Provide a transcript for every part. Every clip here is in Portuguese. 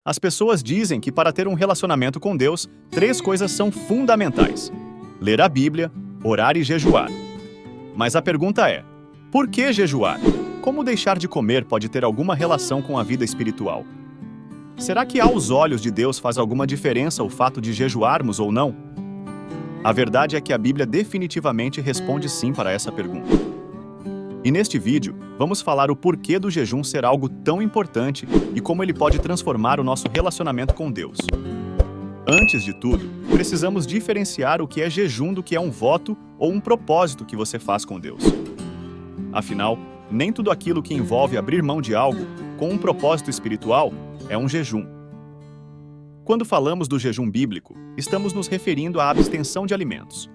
As pessoas dizem que para ter um relacionamento com Deus, três coisas são fundamentais: ler a Bíblia, orar e jejuar. Mas a pergunta é: por que jejuar? Como deixar de comer pode ter alguma relação com a vida espiritual? Será que aos olhos de Deus faz alguma diferença o fato de jejuarmos ou não? A verdade é que a Bíblia definitivamente responde sim para essa pergunta. E neste vídeo, vamos falar o porquê do jejum ser algo tão importante e como ele pode transformar o nosso relacionamento com Deus. Antes de tudo, precisamos diferenciar o que é jejum do que é um voto ou um propósito que você faz com Deus. Afinal, nem tudo aquilo que envolve abrir mão de algo com um propósito espiritual é um jejum. Quando falamos do jejum bíblico, estamos nos referindo à abstenção de alimentos.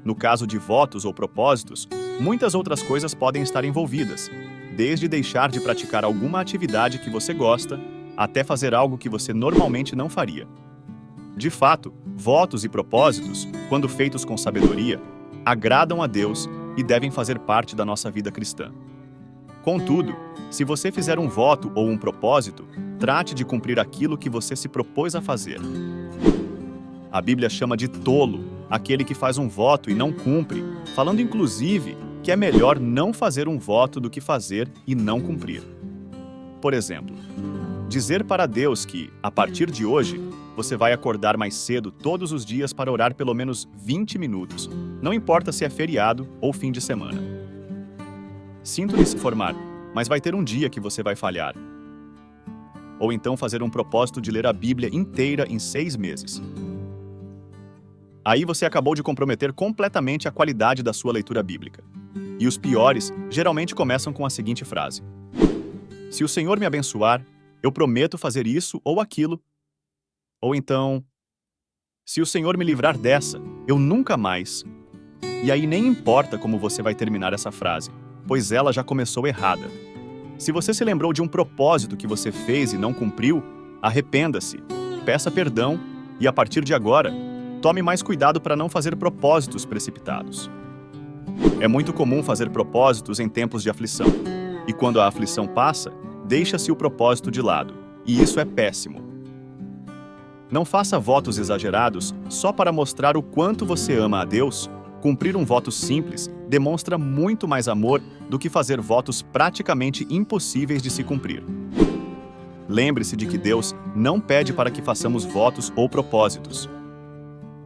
No caso de votos ou propósitos, muitas outras coisas podem estar envolvidas, desde deixar de praticar alguma atividade que você gosta, até fazer algo que você normalmente não faria. De fato, votos e propósitos, quando feitos com sabedoria, agradam a Deus e devem fazer parte da nossa vida cristã. Contudo, se você fizer um voto ou um propósito, trate de cumprir aquilo que você se propôs a fazer. A Bíblia chama de tolo aquele que faz um voto e não cumpre, falando inclusive que é melhor não fazer um voto do que fazer e não cumprir. Por exemplo, dizer para Deus que, a partir de hoje, você vai acordar mais cedo todos os dias para orar pelo menos 20 minutos, não importa se é feriado ou fim de semana. Sinto lhe se formar, mas vai ter um dia que você vai falhar. Ou então fazer um propósito de ler a Bíblia inteira em 6 meses. Aí você acabou de comprometer completamente a qualidade da sua leitura bíblica. E os piores geralmente começam com a seguinte frase: se o Senhor me abençoar, eu prometo fazer isso ou aquilo. Ou então, se o Senhor me livrar dessa, eu nunca mais. E aí nem importa como você vai terminar essa frase, pois ela já começou errada. Se você se lembrou de um propósito que você fez e não cumpriu, arrependa-se, peça perdão e, a partir de agora, tome mais cuidado para não fazer propósitos precipitados. É muito comum fazer propósitos em tempos de aflição, e quando a aflição passa, deixa-se o propósito de lado, e isso é péssimo. Não faça votos exagerados só para mostrar o quanto você ama a Deus. Cumprir um voto simples demonstra muito mais amor do que fazer votos praticamente impossíveis de se cumprir. Lembre-se de que Deus não pede para que façamos votos ou propósitos.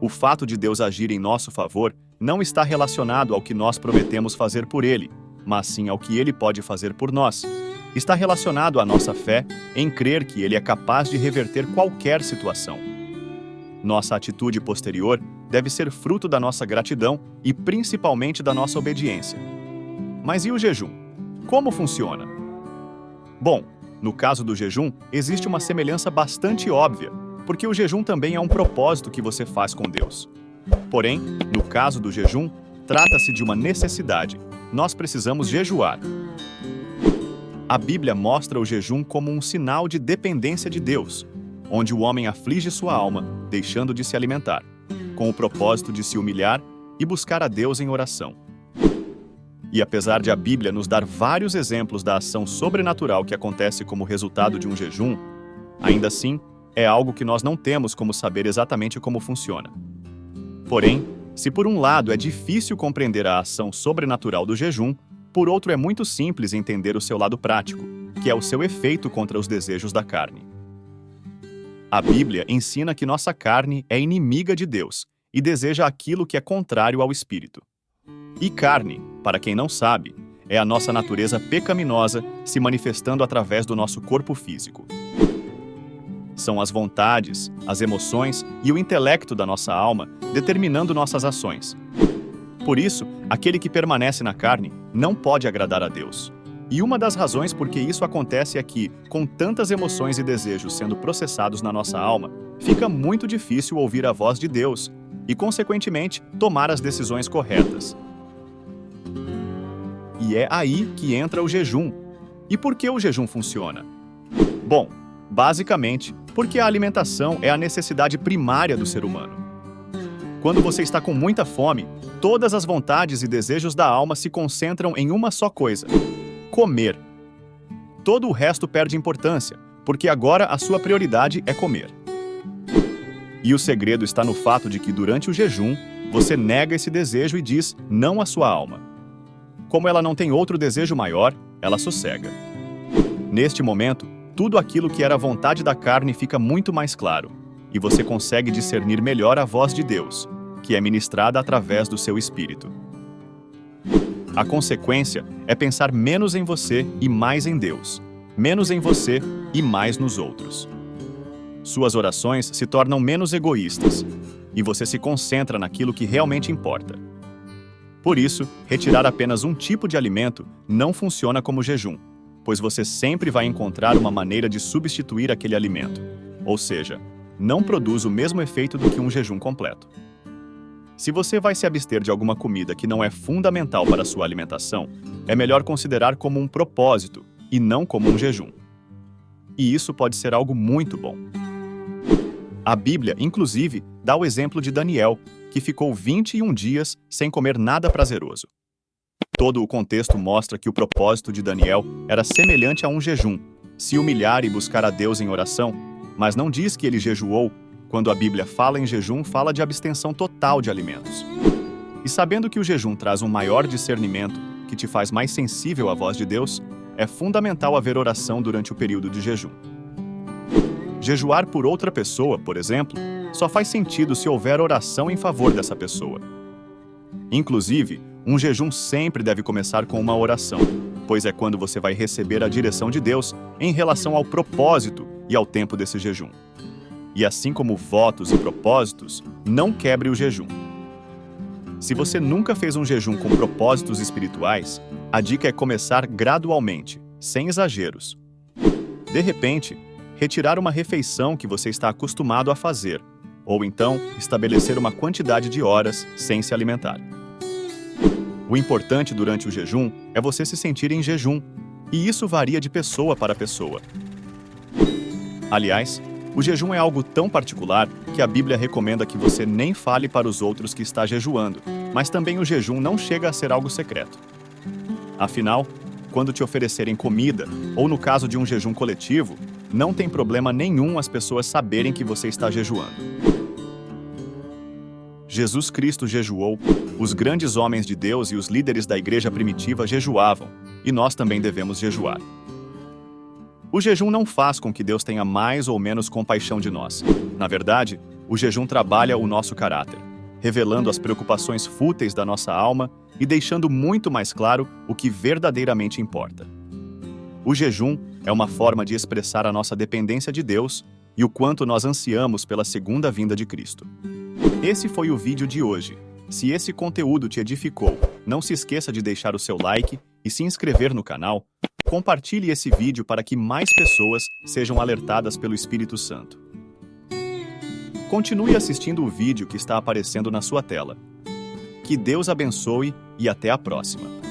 O fato de Deus agir em nosso favor não está relacionado ao que nós prometemos fazer por Ele, mas sim ao que Ele pode fazer por nós. Está relacionado à nossa fé em crer que Ele é capaz de reverter qualquer situação. Nossa atitude posterior deve ser fruto da nossa gratidão e principalmente da nossa obediência. Mas e o jejum? Como funciona? Bom, no caso do jejum, existe uma semelhança bastante óbvia, porque o jejum também é um propósito que você faz com Deus. Porém, no caso do jejum, trata-se de uma necessidade. Nós precisamos jejuar. A Bíblia mostra o jejum como um sinal de dependência de Deus, onde o homem aflige sua alma, deixando de se alimentar, com o propósito de se humilhar e buscar a Deus em oração. E apesar de a Bíblia nos dar vários exemplos da ação sobrenatural que acontece como resultado de um jejum, ainda assim, é algo que nós não temos como saber exatamente como funciona. Porém, se por um lado é difícil compreender a ação sobrenatural do jejum, por outro é muito simples entender o seu lado prático, que é o seu efeito contra os desejos da carne. A Bíblia ensina que nossa carne é inimiga de Deus e deseja aquilo que é contrário ao Espírito. E carne, para quem não sabe, é a nossa natureza pecaminosa se manifestando através do nosso corpo físico. São as vontades, as emoções e o intelecto da nossa alma determinando nossas ações. Por isso, aquele que permanece na carne não pode agradar a Deus. E uma das razões por que isso acontece é que, com tantas emoções e desejos sendo processados na nossa alma, fica muito difícil ouvir a voz de Deus e, consequentemente, tomar as decisões corretas. E é aí que entra o jejum. E por que o jejum funciona? Bom, basicamente, porque a alimentação é a necessidade primária do ser humano. Quando você está com muita fome, todas as vontades e desejos da alma se concentram em uma só coisa: comer. Todo o resto perde importância, porque agora a sua prioridade é comer. E o segredo está no fato de que durante o jejum, você nega esse desejo e diz não à sua alma. Como ela não tem outro desejo maior, ela sossega. Neste momento, tudo aquilo que era a vontade da carne fica muito mais claro, e você consegue discernir melhor a voz de Deus, que é ministrada através do seu espírito. A consequência é pensar menos em você e mais em Deus, menos em você e mais nos outros. Suas orações se tornam menos egoístas, e você se concentra naquilo que realmente importa. Por isso, retirar apenas um tipo de alimento não funciona como jejum, pois você sempre vai encontrar uma maneira de substituir aquele alimento, ou seja, não produz o mesmo efeito do que um jejum completo. Se você vai se abster de alguma comida que não é fundamental para a sua alimentação, é melhor considerar como um propósito e não como um jejum. E isso pode ser algo muito bom. A Bíblia, inclusive, dá o exemplo de Daniel, que ficou 21 dias sem comer nada prazeroso. Todo o contexto mostra que o propósito de Daniel era semelhante a um jejum, se humilhar e buscar a Deus em oração, mas não diz que ele jejuou. Quando a Bíblia fala em jejum, fala de abstenção total de alimentos. E sabendo que o jejum traz um maior discernimento, que te faz mais sensível à voz de Deus, é fundamental haver oração durante o período de jejum. Jejuar por outra pessoa, por exemplo, só faz sentido se houver oração em favor dessa pessoa. Inclusive, um jejum sempre deve começar com uma oração, pois é quando você vai receber a direção de Deus em relação ao propósito e ao tempo desse jejum. E assim como votos e propósitos, não quebre o jejum. Se você nunca fez um jejum com propósitos espirituais, a dica é começar gradualmente, sem exageros. De repente, retirar uma refeição que você está acostumado a fazer, ou então estabelecer uma quantidade de horas sem se alimentar. O importante durante o jejum é você se sentir em jejum, e isso varia de pessoa para pessoa. Aliás, o jejum é algo tão particular que a Bíblia recomenda que você nem fale para os outros que está jejuando, mas também o jejum não chega a ser algo secreto. Afinal, quando te oferecerem comida, ou no caso de um jejum coletivo, não tem problema nenhum as pessoas saberem que você está jejuando. Jesus Cristo jejuou, os grandes homens de Deus e os líderes da igreja primitiva jejuavam, e nós também devemos jejuar. O jejum não faz com que Deus tenha mais ou menos compaixão de nós. Na verdade, o jejum trabalha o nosso caráter, revelando as preocupações fúteis da nossa alma e deixando muito mais claro o que verdadeiramente importa. O jejum é uma forma de expressar a nossa dependência de Deus e o quanto nós ansiamos pela segunda vinda de Cristo. Esse foi o vídeo de hoje. Se esse conteúdo te edificou, não se esqueça de deixar o seu like e se inscrever no canal. Compartilhe esse vídeo para que mais pessoas sejam alertadas pelo Espírito Santo. Continue assistindo o vídeo que está aparecendo na sua tela. Que Deus abençoe e até a próxima.